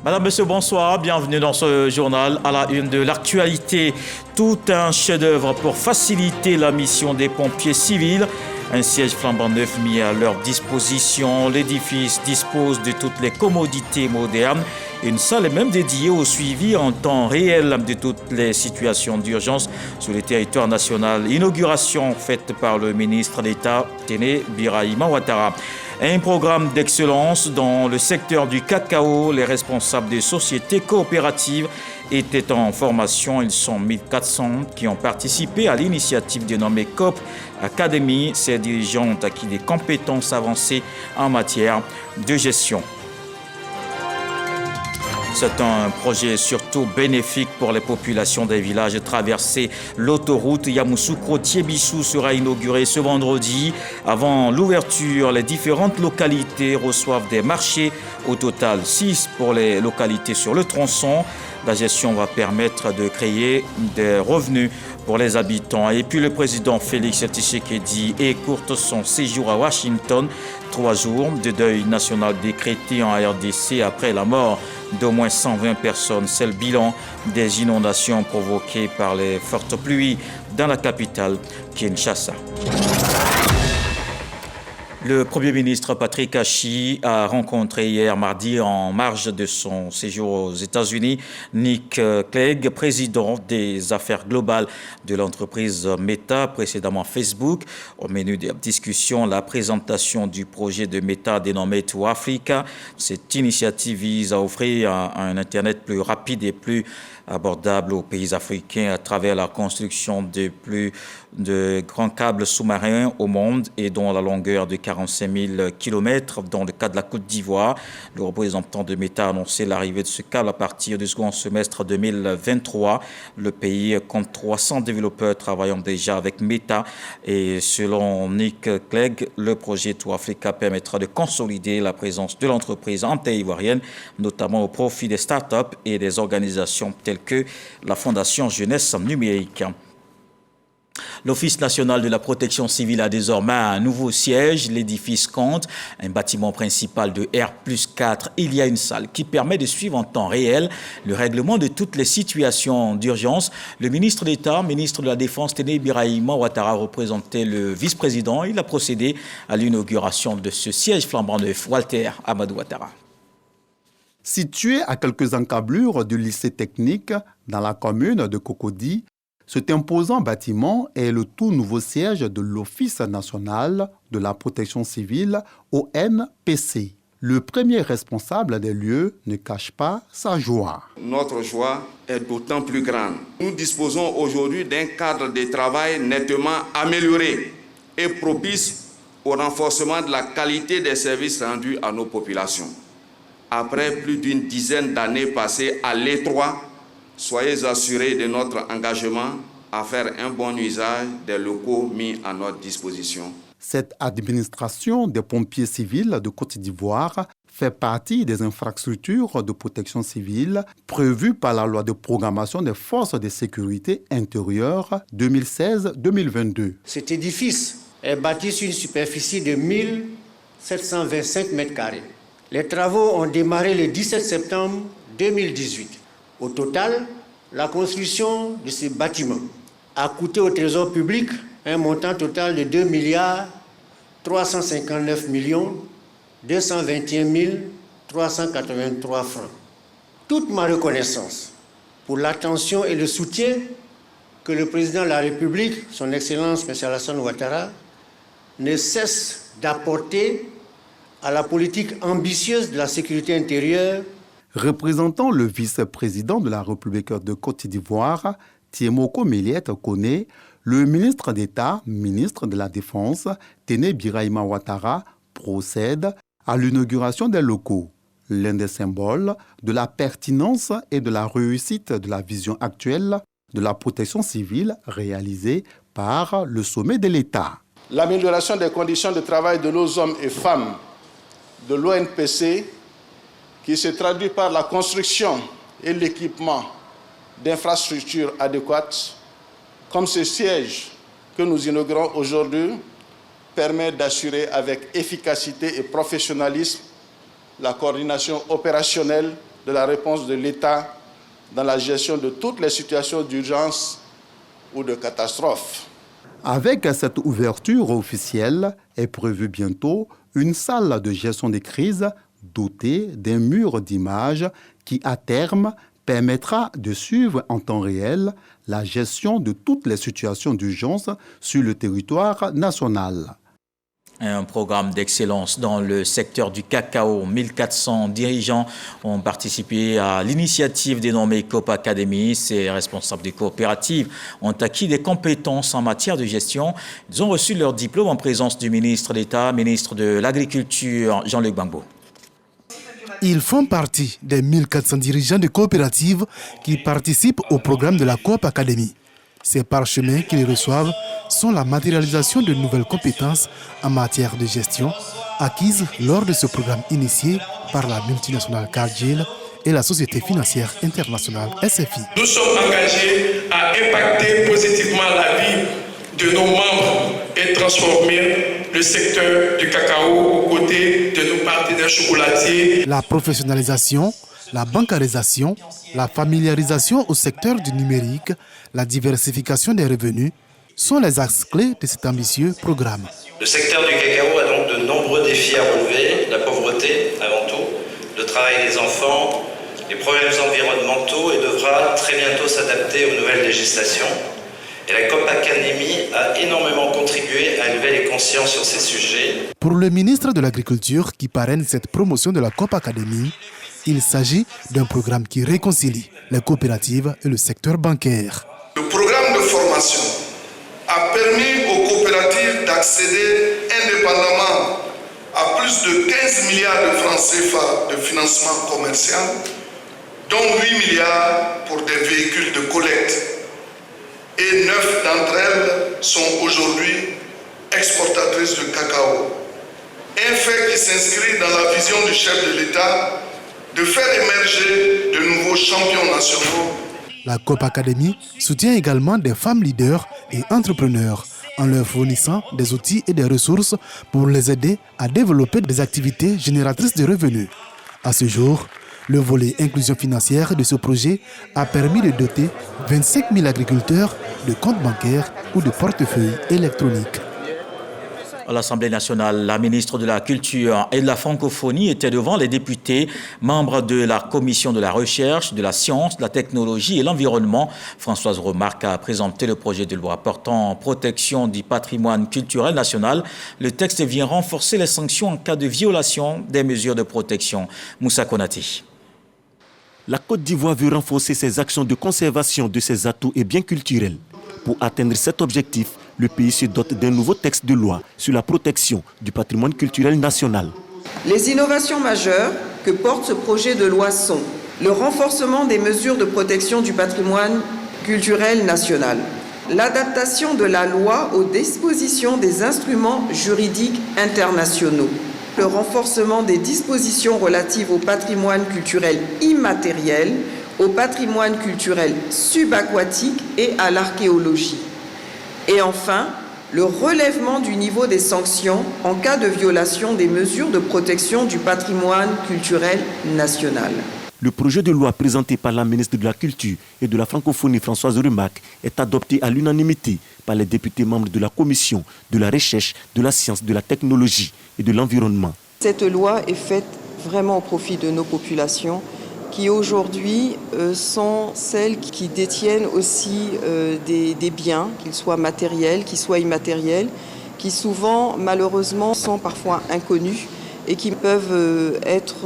Madame, Monsieur, bonsoir. Bienvenue dans ce journal à la une de l'actualité. Tout un chef-d'œuvre pour faciliter la mission des pompiers civils. Un siège flambant neuf mis à leur disposition. L'édifice dispose de toutes les commodités modernes. Une salle est même dédiée au suivi en temps réel de toutes les situations d'urgence sur le territoire national. Inauguration faite par le ministre d'État, Téné Birahima Ouattara. Un programme d'excellence dans le secteur du cacao. Les responsables des sociétés coopératives étaient en formation. Ils sont 1400 qui ont participé à l'initiative dénommée COP Academy. Ces dirigeants ont acquis des compétences avancées en matière de gestion. C'est un projet surtout bénéfique pour les populations des villages traversés. L'autoroute Yamoussoukro-Thiébissou sera inaugurée ce vendredi. Avant l'ouverture, les différentes localités reçoivent des marchés. Au total, 6 pour les localités sur le tronçon. La gestion va permettre de créer des revenus pour les habitants. Et puis le président Félix Tshisekedi écourte son séjour à Washington. 3 jours de deuil national décrété en RDC après la mort d'au moins 120 personnes. C'est le bilan des inondations provoquées par les fortes pluies dans la capitale, Kinshasa. Le Premier ministre Patrick Achi a rencontré hier mardi, en marge de son séjour aux États-Unis, Nick Clegg, président des affaires globales de l'entreprise Meta, précédemment Facebook. Au menu des discussions, la présentation du projet de Meta dénommé To Africa. Cette initiative vise à offrir un Internet plus rapide et plus abordable aux pays africains à travers la construction de grands câbles sous-marins au monde et dont la longueur de 45 000 km. Dans le cas de la Côte d'Ivoire, le représentant de Meta a annoncé l'arrivée de ce câble à partir du second semestre 2023. Le pays compte 300 développeurs travaillant déjà avec Meta et selon Nick Clegg, le projet To Africa permettra de consolider la présence de l'entreprise inter-ivoirienne, notamment au profit des startups et des organisations telles que la Fondation Jeunesse Numérique. L'Office national de la protection civile a désormais un nouveau siège. L'édifice compte un bâtiment principal de R+4. Il y a une salle qui permet de suivre en temps réel le règlement de toutes les situations d'urgence. Le ministre d'État, ministre de la Défense, Téné Birahima Ouattara, représentait le vice-président. Il a procédé à l'inauguration de ce siège flambant neuf. Walter Amadou Ouattara. Situé à quelques encablures du lycée technique dans la commune de Cocody, cet imposant bâtiment est le tout nouveau siège de l'Office national de la protection civile, ONPC. Le premier responsable des lieux ne cache pas sa joie. Notre joie est d'autant plus grande. Nous disposons aujourd'hui d'un cadre de travail nettement amélioré et propice au renforcement de la qualité des services rendus à nos populations. Après plus d'une dizaine d'années passées à l'étroit, soyez assurés de notre engagement à faire un bon usage des locaux mis à notre disposition. Cette administration des pompiers civils de Côte d'Ivoire fait partie des infrastructures de protection civile prévues par la loi de programmation des forces de sécurité intérieure 2016-2022. Cet édifice est bâti sur une superficie de 1725 m². Les travaux ont démarré le 17 septembre 2018. Au total, la construction de ce bâtiment a coûté au Trésor public un montant total de 2 359 221 383 francs. Toute ma reconnaissance pour l'attention et le soutien que le président de la République, son Excellence M. Alassane Ouattara, ne cesse d'apporter à la politique ambitieuse de la sécurité intérieure. Représentant le vice-président de la République de Côte d'Ivoire, Thiemoko Méliette Koné, le ministre d'État, ministre de la Défense, Téné Birahima Ouattara, procède à l'inauguration des locaux, l'un des symboles de la pertinence et de la réussite de la vision actuelle de la protection civile réalisée par le sommet de l'État. L'amélioration des conditions de travail de nos hommes et femmes de l'ONPC, qui se traduit par la construction et l'équipement d'infrastructures adéquates, comme ce siège que nous inaugurons aujourd'hui, permet d'assurer avec efficacité et professionnalisme la coordination opérationnelle de la réponse de l'État dans la gestion de toutes les situations d'urgence ou de catastrophe. Avec cette ouverture officielle, est prévue bientôt une salle de gestion des crises dotée d'un mur d'images qui, à terme, permettra de suivre en temps réel la gestion de toutes les situations d'urgence sur le territoire national. Un programme d'excellence dans le secteur du cacao. 1400 dirigeants ont participé à l'initiative dénommée Coop Academy. Ces responsables des coopératives ont acquis des compétences en matière de gestion. Ils ont reçu leur diplôme en présence du ministre d'État, ministre de l'Agriculture, Jean-Luc Gbangbo. Ils font partie des 1400 dirigeants de coopératives qui participent au programme de la Coop Academy. Ces parchemins qu'ils reçoivent sont la matérialisation de nouvelles compétences en matière de gestion acquises lors de ce programme initié par la multinationale Cargill et la Société financière internationale SFI. Nous sommes engagés à impacter positivement la vie de nos membres et transformer le secteur du cacao aux côtés de nos partenaires chocolatiers. La professionnalisation, la bancarisation, la familiarisation au secteur du numérique, la diversification des revenus sont les axes clés de cet ambitieux programme. Le secteur du cacao a donc de nombreux défis à relever, la pauvreté avant tout, le travail des enfants, les problèmes environnementaux et devra très bientôt s'adapter aux nouvelles législations. Et la Coop Academy a énormément contribué à élever les consciences sur ces sujets. Pour le ministre de l'Agriculture qui parraine cette promotion de la Coop Academy, il s'agit d'un programme qui réconcilie les coopératives et le secteur bancaire. Le programme de formation a permis aux coopératives d'accéder indépendamment à plus de 15 milliards de francs CFA de financement commercial, dont 8 milliards pour des véhicules de collecte. Et 9 d'entre elles sont aujourd'hui exportatrices de cacao. Un fait qui s'inscrit dans la vision du chef de l'État de faire émerger de nouveaux champions nationaux. La Coop Academy soutient également des femmes leaders et entrepreneurs en leur fournissant des outils et des ressources pour les aider à développer des activités génératrices de revenus. À ce jour, le volet inclusion financière de ce projet a permis de doter 25 000 agriculteurs de comptes bancaires ou de portefeuilles électroniques. À l'Assemblée nationale, la ministre de la Culture et de la Francophonie était devant les députés, membres de la Commission de la Recherche, de la Science, de la Technologie et l'Environnement. Françoise Remarque a présenté le projet de loi portant protection du patrimoine culturel national. Le texte vient renforcer les sanctions en cas de violation des mesures de protection. Moussa Konati. La Côte d'Ivoire veut renforcer ses actions de conservation de ses atouts et biens culturels. Pour atteindre cet objectif, le pays se dote d'un nouveau texte de loi sur la protection du patrimoine culturel national. Les innovations majeures que porte ce projet de loi sont le renforcement des mesures de protection du patrimoine culturel national, l'adaptation de la loi aux dispositions des instruments juridiques internationaux, le renforcement des dispositions relatives au patrimoine culturel immatériel, au patrimoine culturel subaquatique et à l'archéologie. Et enfin, le relèvement du niveau des sanctions en cas de violation des mesures de protection du patrimoine culturel national. Le projet de loi présenté par la ministre de la Culture et de la Francophonie, Françoise Remarque, est adopté à l'unanimité par les députés membres de la Commission de la Recherche, de la Science, de la Technologie et de l'Environnement. Cette loi est faite vraiment au profit de nos populations qui aujourd'hui sont celles qui détiennent aussi des biens, qu'ils soient matériels, qu'ils soient immatériels, qui souvent malheureusement sont parfois inconnus et qui peuvent être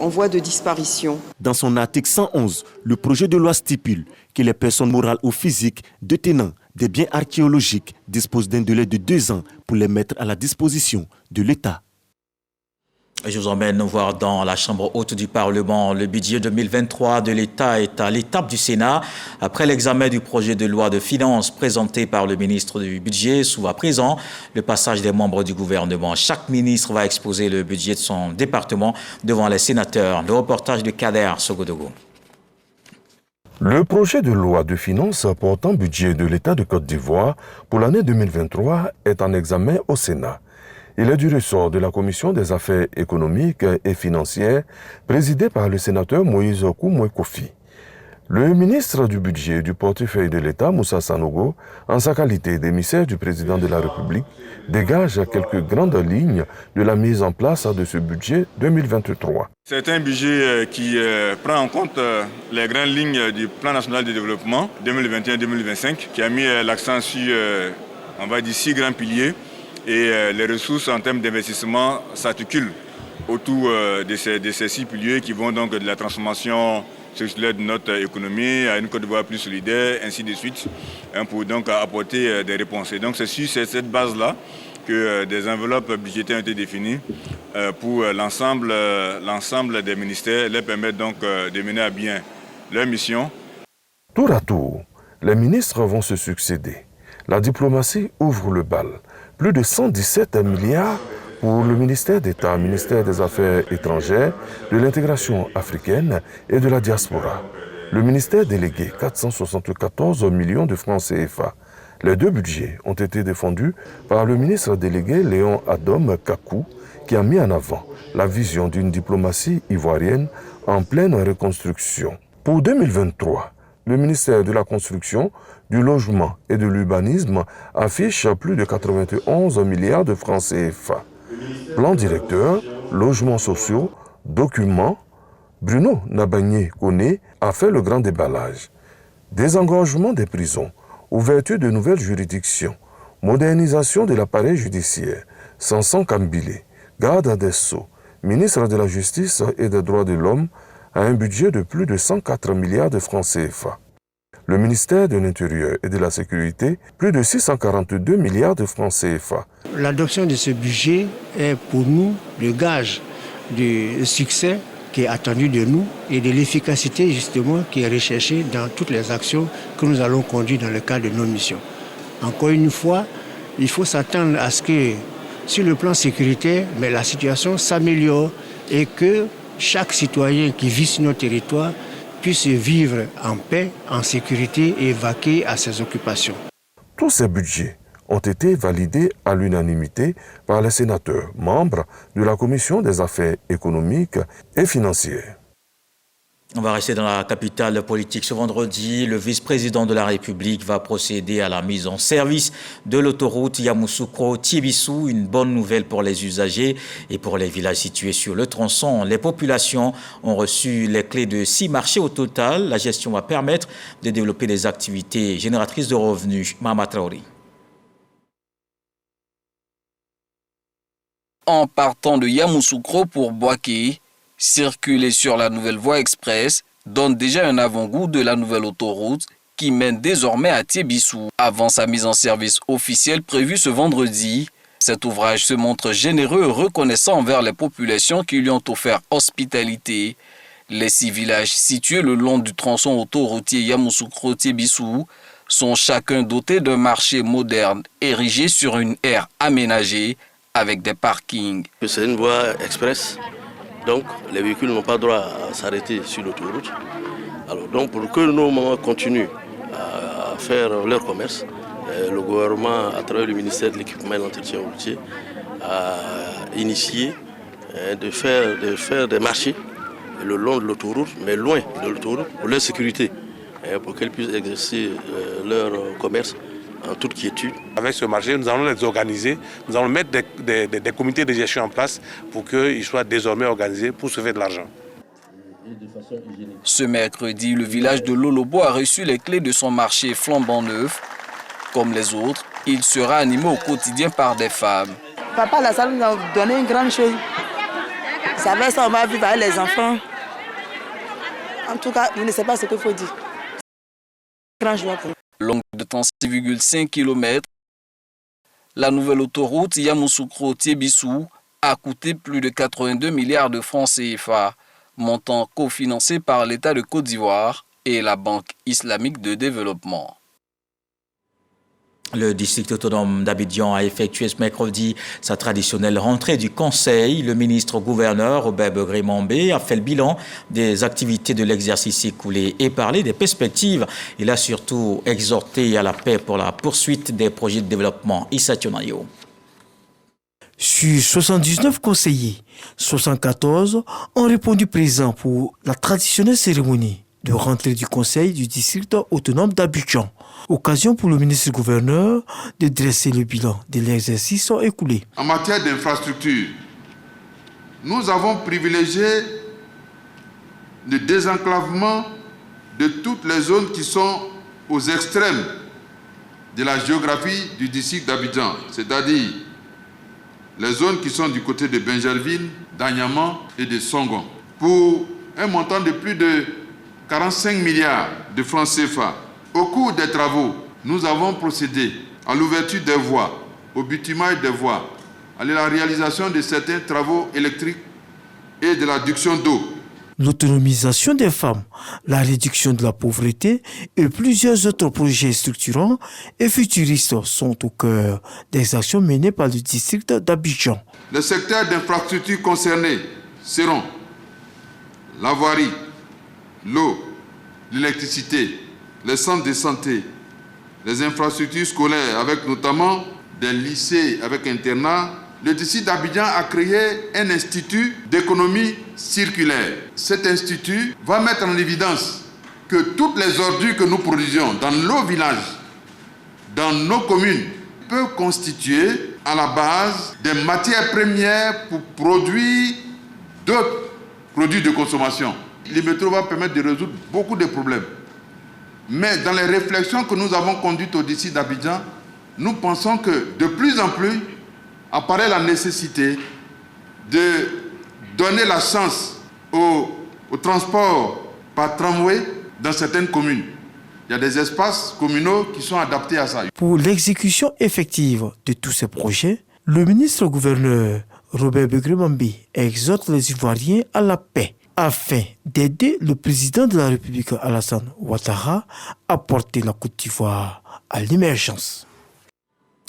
en voie de disparition. Dans son article 111, le projet de loi stipule que les personnes morales ou physiques détenant des biens archéologiques disposent d'un délai de 2 ans pour les mettre à la disposition de l'État. Je vous emmène voir dans la Chambre haute du Parlement. Le budget 2023 de l'État est à l'étape du Sénat. Après l'examen du projet de loi de finances présenté par le ministre du Budget, sous à présent le passage des membres du gouvernement. Chaque ministre va exposer le budget de son département devant les sénateurs. Le reportage de Kader Sogodogo. Le projet de loi de finances portant budget de l'État de Côte d'Ivoire pour l'année 2023 est en examen au Sénat. Il est du ressort de la Commission des affaires économiques et financières, présidée par le sénateur Moïse Koumoué Kofi. Le ministre du Budget et du portefeuille de l'État, Moussa Sanogo, en sa qualité d'émissaire du président de la République, dégage quelques grandes lignes de la mise en place de ce budget 2023. C'est un budget qui prend en compte les grandes lignes du plan national de développement 2021-2025, qui a mis l'accent sur, on va dire, 6 grands piliers, et les ressources en termes d'investissement s'articulent autour de ces 6 piliers qui vont donc de la transformation circulaire de notre économie à une Côte d'Ivoire plus solidaire, ainsi de suite, pour donc apporter des réponses. Et donc c'est sur cette base-là que des enveloppes budgétaires ont été définies pour l'ensemble des ministères, leur permettre donc de mener à bien leur mission. Tour à tour, les ministres vont se succéder. La diplomatie ouvre le bal. Plus de 117 milliards pour le ministère d'État, ministère des Affaires étrangères, de l'intégration africaine et de la diaspora. Le ministère délégué, 474 millions de francs CFA. Les 2 budgets ont été défendus par le ministre délégué Léon Adom Kakou, qui a mis en avant la vision d'une diplomatie ivoirienne en pleine reconstruction. Pour 2023, le ministère de la Construction, du Logement et de l'Urbanisme affiche plus de 91 milliards de francs CFA. Plan directeur, logements sociaux, documents, Bruno Nabagné-Koné a fait le grand déballage. Désengorgement des prisons, ouverture de nouvelles juridictions, modernisation de l'appareil judiciaire, Sanson Kambilé, garde des Sceaux, ministre de la Justice et des Droits de l'Homme, a un budget de plus de 104 milliards de francs CFA. Le ministère de l'Intérieur et de la Sécurité, plus de 642 milliards de francs CFA. L'adoption de ce budget est pour nous le gage du succès qui est attendu de nous et de l'efficacité justement qui est recherchée dans toutes les actions que nous allons conduire dans le cadre de nos missions. Encore une fois, il faut s'attendre à ce que sur le plan sécuritaire, mais la situation s'améliore et que chaque citoyen qui vit sur nos territoires puisse vivre en paix, en sécurité et vaquer à ses occupations. Tous ces budgets ont été validés à l'unanimité par les sénateurs, membres de la Commission des affaires économiques et financières. On va rester dans la capitale politique. Ce vendredi, le vice-président de la République va procéder à la mise en service de l'autoroute Yamoussoukro-Tiébissou. Une bonne nouvelle pour les usagers et pour les villages situés sur le tronçon. Les populations ont reçu les clés de 6 marchés au total. La gestion va permettre de développer des activités génératrices de revenus. Mama Traoré. En partant de Yamoussoukro pour Boaké, circuler sur la nouvelle voie express donne déjà un avant-goût de la nouvelle autoroute qui mène désormais à Tiébissou. Avant sa mise en service officielle prévue ce vendredi, cet ouvrage se montre généreux et reconnaissant envers les populations qui lui ont offert hospitalité. Les 6 villages situés le long du tronçon autoroutier Yamoussoukro-Tiébissou sont chacun dotés d'un marché moderne érigé sur une aire aménagée avec des parkings. C'est une voie express. Donc, les véhicules n'ont pas droit à s'arrêter sur l'autoroute. Alors, donc, pour que nos mamans continuent à faire leur commerce, le gouvernement, à travers le ministère de l'équipement et de l'entretien routier, a initié de faire des marchés le long de l'autoroute, mais loin de l'autoroute, pour leur sécurité, pour qu'elles puissent exercer leur commerce en toute quiétude. Avec ce marché, nous allons les organiser, nous allons mettre des comités de gestion en place pour qu'ils soient désormais organisés pour se faire de l'argent. Ce mercredi, le village de Lolobo a reçu les clés de son marché flambant neuf. Comme les autres, il sera animé au quotidien par des femmes. Papa Lassane nous a donné une grande chose. Ça va, ça, on va vivre avec les enfants. En tout cas, je ne sais pas ce qu'il faut dire. Grand joie pour nous. Longue de temps 6,5 km, la nouvelle autoroute Yamoussoukro-Tiébissou a coûté plus de 82 milliards de francs CFA, montant cofinancé par l'État de Côte d'Ivoire et la Banque islamique de développement. Le district autonome d'Abidjan a effectué ce mercredi sa traditionnelle rentrée du Conseil. Le ministre-gouverneur Robert Begré-Mambé a fait le bilan des activités de l'exercice écoulé et parlé des perspectives. Il a surtout exhorté à la paix pour la poursuite des projets de développement. Issa Tionayo. Sur 79 conseillers, 74 ont répondu présent pour la traditionnelle cérémonie de rentrée du conseil du district autonome d'Abidjan. Occasion pour le ministre-gouverneur de dresser le bilan de l'exercice écoulé. En matière d'infrastructure, nous avons privilégié le désenclavement de toutes les zones qui sont aux extrêmes de la géographie du district d'Abidjan, c'est-à-dire les zones qui sont du côté de Benjerville, d'Agnaman et de Songon, pour un montant de plus de 45 milliards de francs CFA. Au cours des travaux, nous avons procédé à l'ouverture des voies, au bitumage des voies, à la réalisation de certains travaux électriques et de l'adduction d'eau. L'autonomisation des femmes, la réduction de la pauvreté et plusieurs autres projets structurants et futuristes sont au cœur des actions menées par le district d'Abidjan. Les secteurs d'infrastructures concernés seront la voirie, l'eau, l'électricité, les centres de santé, les infrastructures scolaires avec notamment des lycées avec internat. Le district d'Abidjan a créé un institut d'économie circulaire. Cet institut va mettre en évidence que toutes les ordures que nous produisons dans nos villages, dans nos communes, peuvent constituer à la base des matières premières pour produire d'autres produits de consommation. Le métro va permettre de résoudre beaucoup de problèmes. Mais dans les réflexions que nous avons conduites au district d'Abidjan, nous pensons que de plus en plus, apparaît la nécessité de donner la chance au transport par tramway dans certaines communes. Il y a des espaces communaux qui sont adaptés à ça. Pour l'exécution effective de tous ces projets, le ministre-gouverneur Robert Begremambi exhorte les Ivoiriens à la paix afin d'aider le président de la République Alassane Ouattara à porter la Côte d'Ivoire à l'émergence.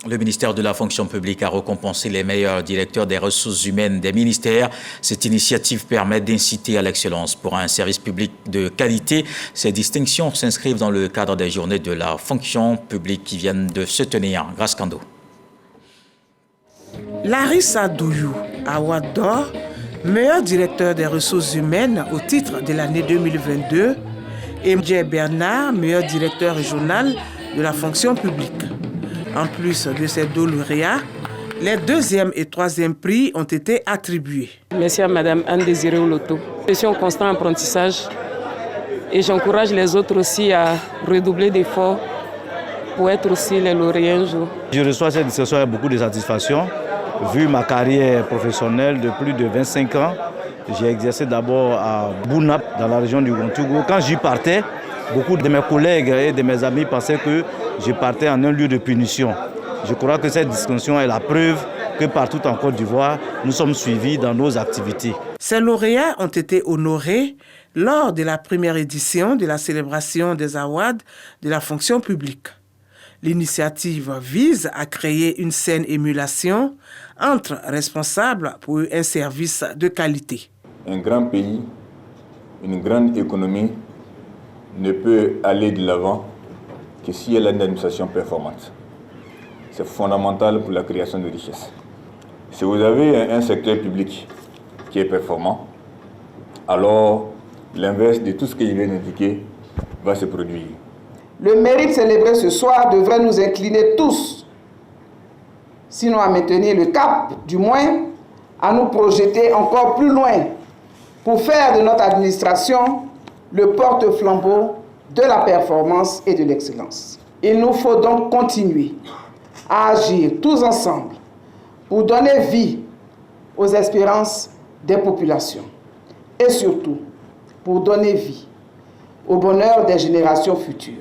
Le ministère de la fonction publique a récompensé les meilleurs directeurs des ressources humaines des ministères. Cette initiative permet d'inciter à l'excellence pour un service public de qualité. Ces distinctions s'inscrivent dans le cadre des journées de la fonction publique qui viennent de se tenir. Grâce Kando. Larissa Douyou, Award d'or, meilleur directeur des ressources humaines au titre de l'année 2022, et MJ Bernard, meilleur directeur régional de la fonction publique. En plus de ces deux lauréats, les deuxième et troisième prix ont été attribués. Merci à Mme Anne Désirée Oloto. Je suis en constant apprentissage et j'encourage les autres aussi à redoubler d'efforts pour être aussi les lauréats un jour. Je reçois cette discussion avec beaucoup de satisfaction. Vu ma carrière professionnelle de plus de 25 ans, j'ai exercé d'abord à Bounap, dans la région du Gontougou. Quand j'y partais, beaucoup de mes collègues et de mes amis pensaient que je partais en un lieu de punition. Je crois que cette distinction est la preuve que partout en Côte d'Ivoire, nous sommes suivis dans nos activités. Ces lauréats ont été honorés lors de la première édition de la célébration des awards de la fonction publique. L'initiative vise à créer une saine émulation entre responsables pour un service de qualité. Un grand pays, une grande économie ne peut aller de l'avant que si elle a une administration performante. C'est fondamental pour la création de richesses. Si vous avez un secteur public qui est performant, alors l'inverse de tout ce que je viens d'indiquer va se produire. Le mérite célébré ce soir devrait nous incliner tous, sinon à maintenir le cap, du moins à nous projeter encore plus loin pour faire de notre administration le porte-flambeau de la performance et de l'excellence. Il nous faut donc continuer à agir tous ensemble pour donner vie aux espérances des populations et surtout pour donner vie au bonheur des générations futures.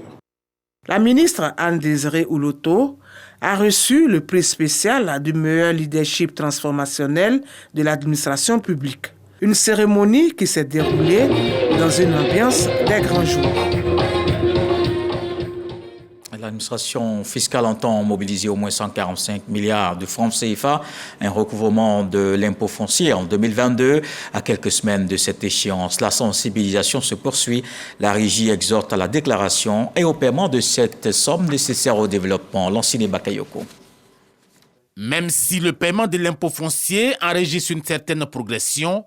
La ministre Anne Désirée Oloto a reçu le prix spécial du meilleur leadership transformationnel de l'administration publique. Une cérémonie qui s'est déroulée dans une ambiance des grands jours. L'administration fiscale entend mobiliser au moins 145 milliards de francs CFA, un recouvrement de l'impôt foncier en 2022. À quelques semaines de cette échéance, la sensibilisation se poursuit. La régie exhorte à la déclaration et au paiement de cette somme nécessaire au développement. Lancine Bakayoko. Même si le paiement de l'impôt foncier enregistre une certaine progression,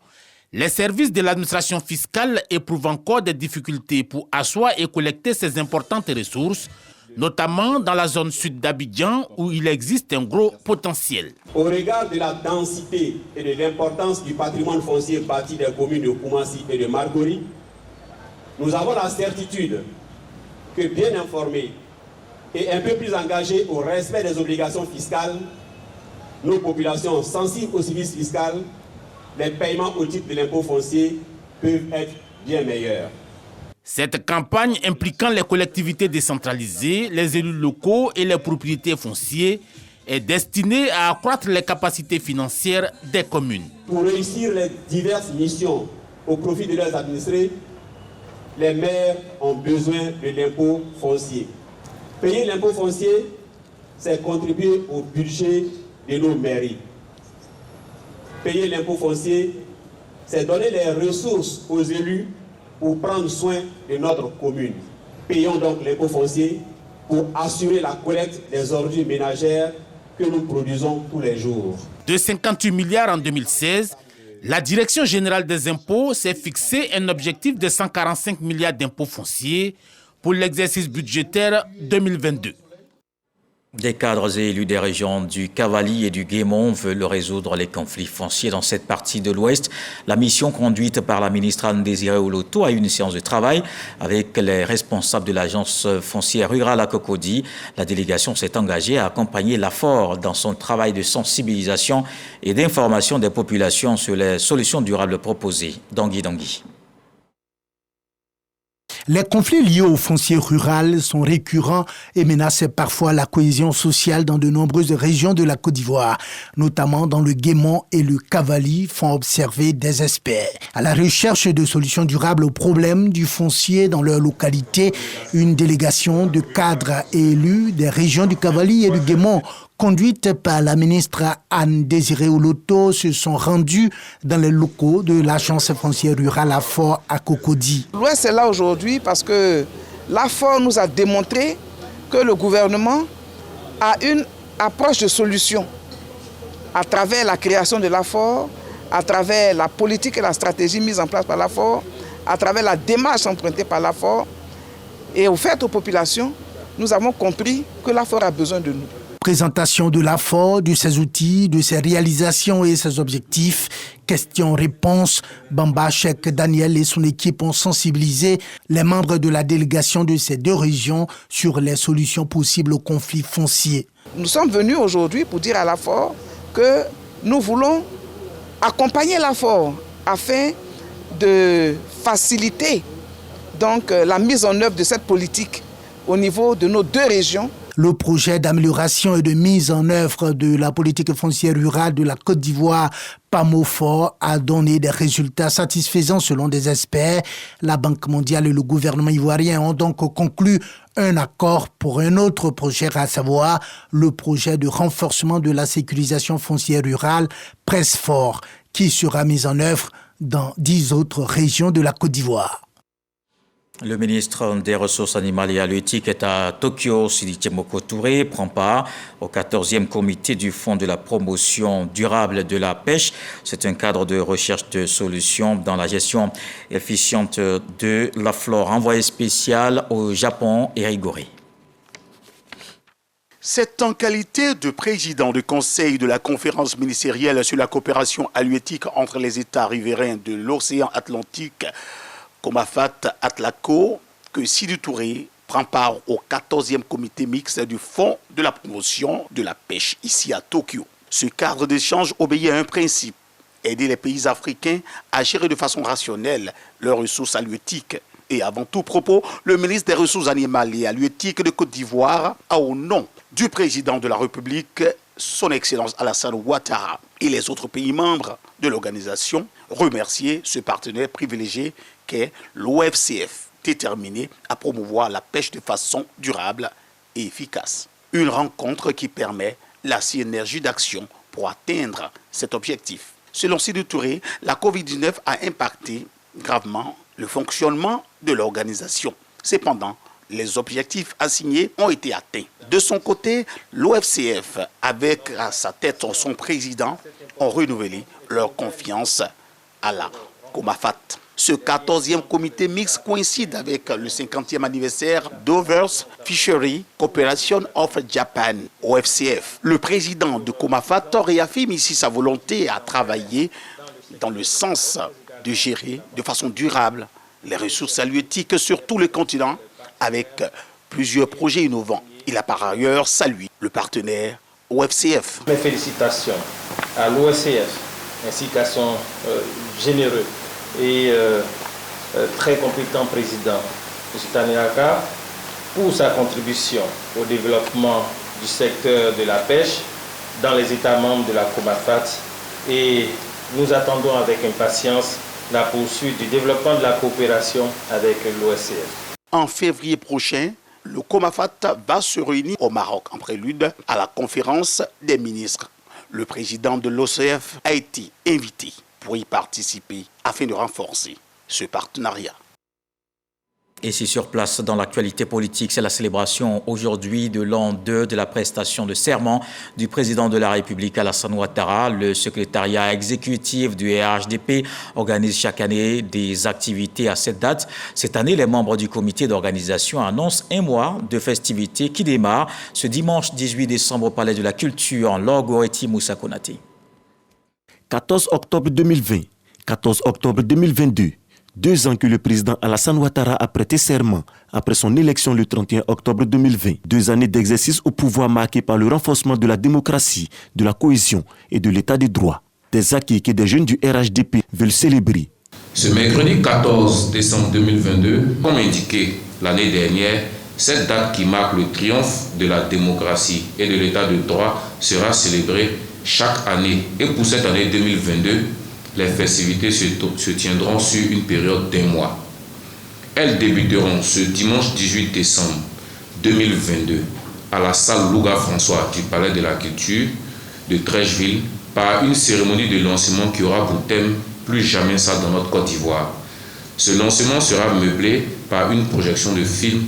les services de l'administration fiscale éprouvent encore des difficultés pour asseoir et collecter ces importantes ressources, notamment dans la zone sud d'Abidjan où il existe un gros potentiel. Au regard de la densité et de l'importance du patrimoine foncier bâti des communes de Koumassi et de Margori, nous avons la certitude que bien informés et un peu plus engagés au respect des obligations fiscales, nos populations sensibles aux services fiscaux, les paiements au titre de l'impôt foncier peuvent être bien meilleurs. Cette campagne impliquant les collectivités décentralisées, les élus locaux et les propriétaires fonciers est destinée à accroître les capacités financières des communes. Pour réussir les diverses missions au profit de leurs administrés, les maires ont besoin de l'impôt foncier. Payer l'impôt foncier, c'est contribuer au budget de nos mairies. Payer l'impôt foncier, c'est donner les ressources aux élus pour prendre soin de notre commune. Payons donc l'impôt foncier pour assurer la collecte des ordures ménagères que nous produisons tous les jours. De 58 milliards en 2016, la Direction générale des impôts s'est fixé un objectif de 145 milliards d'impôts fonciers pour l'exercice budgétaire 2022. Des cadres et élus des régions du Cavali et du Guémont veulent résoudre les conflits fonciers dans cette partie de l'Ouest. La mission conduite par la ministre Anne-Désirée Oloto a eu une séance de travail avec les responsables de l'agence foncière rurale à Cocody. La délégation s'est engagée à accompagner l'AFOR dans son travail de sensibilisation et d'information des populations sur les solutions durables proposées. Dangui. Les conflits liés au foncier rural sont récurrents et menacent parfois la cohésion sociale dans de nombreuses régions de la Côte d'Ivoire, notamment dans le Guémont et le Cavali, font observer des experts. À la recherche de solutions durables aux problèmes du foncier dans leur localité, une délégation de cadres et élus des régions du Cavali et du Guémont conduite par la ministre Anne-Désirée Oloto, se sont rendus dans les locaux de l'agence foncière rurale AFOR à Cocody. L'Ouest est là aujourd'hui parce que l'AFOR nous a démontré que le gouvernement a une approche de solution à travers la création de l'AFOR, à travers la politique et la stratégie mise en place par l'AFOR, à travers la démarche empruntée par l'AFOR. Et au fait aux populations, nous avons compris que l'AFOR a besoin de nous. Présentation de l'AFOR, de ses outils, de ses réalisations et ses objectifs. Questions-réponses. Bamba Cheikh Daniel et son équipe ont sensibilisé les membres de la délégation de ces deux régions sur les solutions possibles aux conflits fonciers. Nous sommes venus aujourd'hui pour dire à l'AFOR que nous voulons accompagner l'AFOR afin de faciliter donc la mise en œuvre de cette politique au niveau de nos deux régions. Le projet d'amélioration et de mise en œuvre de la politique foncière rurale de la Côte d'Ivoire, PAMOFOR, a donné des résultats satisfaisants selon des experts. La Banque mondiale et le gouvernement ivoirien ont donc conclu un accord pour un autre projet, à savoir le projet de renforcement de la sécurisation foncière rurale, PRESFOR, qui sera mis en œuvre dans 10 autres régions de la Côte d'Ivoire. Le ministre des Ressources animales et halieutiques est à Tokyo. Sidi Tchemoko Touré prend part au 14e comité du Fonds de la promotion durable de la pêche. C'est un cadre de recherche de solutions dans la gestion efficiente de la flore. Envoyé spécial au Japon, Eric Goré. C'est en qualité de président du conseil de la conférence ministérielle sur la coopération halieutique entre les États riverains de l'océan Atlantique, Komafat Atlaco, que Sidi Touré prend part au 14e comité mixte du Fonds de la promotion de la pêche ici à Tokyo. Ce cadre d'échange obéit à un principe: aider les pays africains à gérer de façon rationnelle leurs ressources halieutiques. Et avant tout propos, le ministre des Ressources animales et halieutiques de Côte d'Ivoire a, au nom du président de la République, son Excellence Alassane Ouattara, et les autres pays membres de l'organisation, remercié ce partenaire privilégié qu'est l'OFCF, déterminé à promouvoir la pêche de façon durable et efficace. Une rencontre qui permet la synergie d'action pour atteindre cet objectif. Selon Sidi Touré, la Covid-19 a impacté gravement le fonctionnement de l'organisation. Cependant, les objectifs assignés ont été atteints. De son côté, l'OFCF, avec à sa tête son président, ont renouvelé leur confiance à la Comafat. Ce 14e comité mixte coïncide avec le 50e anniversaire d'Overs Fishery Cooperation of Japan, OFCF. Le président de Comafat réaffirme ici sa volonté à travailler dans le sens de gérer de façon durable les ressources halieutiques sur tout le continent avec plusieurs projets innovants. Il a par ailleurs salué le partenaire OFCF. Mes félicitations à l'OFCF ainsi qu'à son généreux et très compétent président, M. Taneaka, pour sa contribution au développement du secteur de la pêche dans les États membres de la Comafat. Et nous attendons avec impatience la poursuite du développement de la coopération avec l'OFCF. En février prochain, le Comafat va se réunir au Maroc en prélude à la conférence des ministres. Le président de l'OCF a été invité pour y participer afin de renforcer ce partenariat. Et c'est sur place dans l'actualité politique, c'est la célébration aujourd'hui de l'an 2 de la prestation de serment du président de la République Alassane Ouattara. Le secrétariat exécutif du RHDP organise chaque année des activités à cette date. Cette année, les membres du comité d'organisation annoncent un mois de festivités qui démarre ce dimanche 18 décembre au Palais de la Culture en Lorgoretti Moussa Konaté. 14 octobre 2020, 14 octobre 2022. 2 ans que le président Alassane Ouattara a prêté serment après son élection le 31 octobre 2020. 2 années d'exercice au pouvoir marquées par le renforcement de la démocratie, de la cohésion et de l'état de droit. Des acquis que des jeunes du RHDP veulent célébrer. Ce mercredi 14 décembre 2022, comme indiqué l'année dernière, cette date qui marque le triomphe de la démocratie et de l'état de droit sera célébrée chaque année. Et pour cette année 2022, les festivités se tiendront sur une période d'1 mois. Elles débuteront ce dimanche 18 décembre 2022 à la salle Louga François du Palais de la Culture de Trècheville par une cérémonie de lancement qui aura pour thème « Plus jamais ça dans notre Côte d'Ivoire ». Ce lancement sera meublé par une projection de films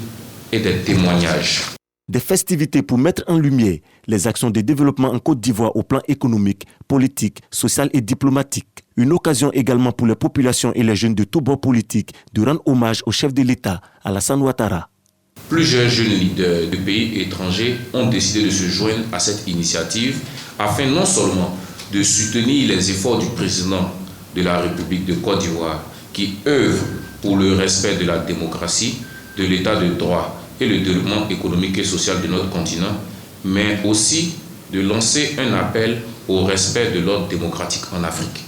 et des témoignages. Des festivités pour mettre en lumière les actions de développement en Côte d'Ivoire au plan économique, politique, social et diplomatique. Une occasion également pour les populations et les jeunes de tous bords politiques de rendre hommage au chef de l'État, Alassane Ouattara. Plusieurs jeunes leaders de pays étrangers ont décidé de se joindre à cette initiative afin non seulement de soutenir les efforts du président de la République de Côte d'Ivoire qui œuvre pour le respect de la démocratie, de l'état de droit et le développement économique et social de notre continent, mais aussi de lancer un appel au respect de l'ordre démocratique en Afrique.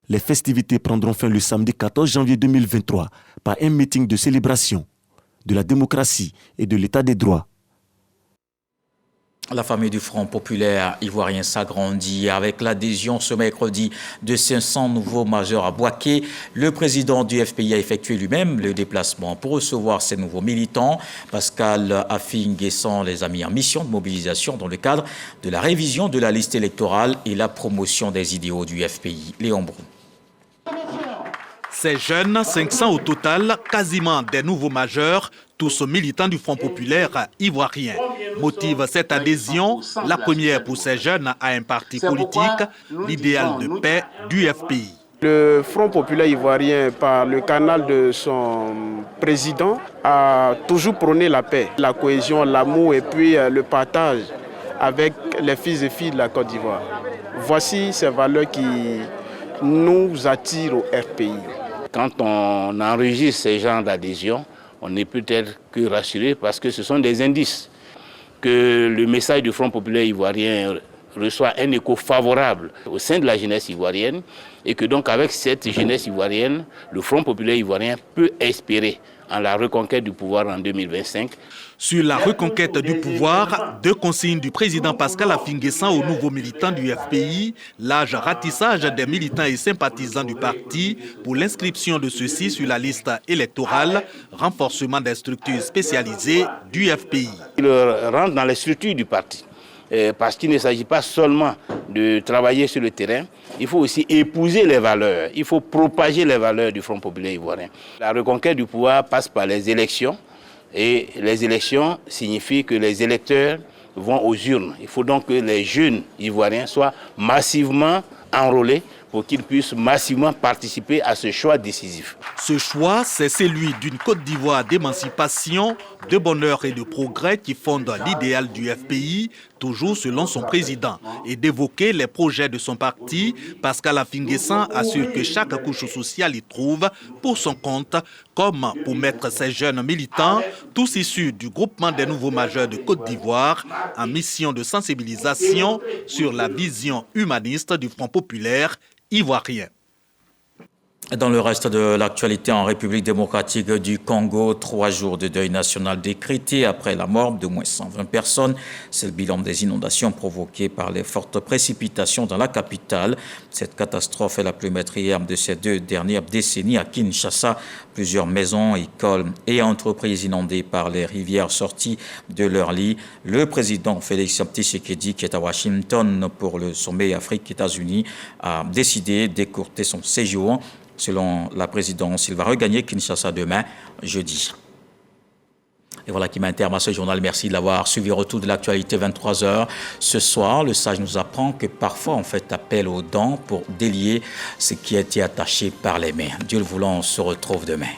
Les festivités prendront fin le samedi 14 janvier 2023 par un meeting de célébration de la démocratie et de l'état des droits. La famille du Front populaire ivoirien s'agrandit avec l'adhésion ce mercredi de 500 nouveaux majeurs à Bouaké. Le président du FPI a effectué lui-même le déplacement pour recevoir ces nouveaux militants. Pascal Affi-N'Guessan les a mis en mission de mobilisation dans le cadre de la révision de la liste électorale et la promotion des idéaux du FPI. Léon Brou. Ces jeunes, 500 au total, quasiment des nouveaux majeurs, tous militants du Front populaire ivoirien. Motive cette adhésion, la première pour ces jeunes à un parti politique, l'idéal de paix du FPI. Le Front populaire ivoirien, par le canal de son président, a toujours prôné la paix, la cohésion, l'amour et puis le partage avec les fils et filles de la Côte d'Ivoire. Voici ces valeurs qui nous attirent au FPI. Quand on enregistre ces genres d'adhésion, on n'est peut-être que rassuré parce que ce sont des indices que le message du Front populaire ivoirien reçoit un écho favorable au sein de la jeunesse ivoirienne et que donc avec cette jeunesse ivoirienne, le Front populaire ivoirien peut espérer en la reconquête du pouvoir en 2025. Sur la reconquête du pouvoir, 2 consignes du président Pascal Affi-N'Guessan aux nouveaux militants du FPI, large ratissage des militants et sympathisants du parti pour l'inscription de ceux-ci sur la liste électorale, renforcement des structures spécialisées du FPI. Il rentre dans les structures du parti. Parce qu'il ne s'agit pas seulement de travailler sur le terrain, il faut aussi épouser les valeurs, il faut propager les valeurs du Front populaire ivoirien. La reconquête du pouvoir passe par les élections, Et les élections signifient que les électeurs vont aux urnes. Il faut donc que les jeunes Ivoiriens soient massivement enrôlés pour qu'ils puissent massivement participer à ce choix décisif. Ce choix, c'est celui d'une Côte d'Ivoire d'émancipation, de bonheur et de progrès qui fonde l'idéal du FPI, toujours selon son président, et d'évoquer les projets de son parti. Pascal Affi-N'Guessan assure que chaque couche sociale y trouve pour son compte, comme pour mettre ces jeunes militants, tous issus du groupement des nouveaux majeurs de Côte d'Ivoire, en mission de sensibilisation sur la vision humaniste du Front populaire ivoirien. Dans le reste de l'actualité, en République démocratique du Congo, 3 jours de deuil national décrétés après la mort d'au moins 120 personnes. C'est le bilan des inondations provoquées par les fortes précipitations dans la capitale. Cette catastrophe est la plus meurtrière de ces 2 dernières décennies à Kinshasa. Plusieurs maisons, écoles et entreprises inondées par les rivières sorties de leur lit. Le président Félix Tshisekedi, qui est à Washington pour le sommet Afrique-États-Unis, a décidé d'écourter son séjour. Selon la présidence, il va regagner Kinshasa demain, jeudi. Et voilà qui met un terme à ce journal. Merci de l'avoir suivi. Retour de l'actualité, 23h. Ce soir, le sage nous apprend que parfois on fait appel aux dents pour délier ce qui a été attaché par les mains. Dieu le voulant, on se retrouve demain.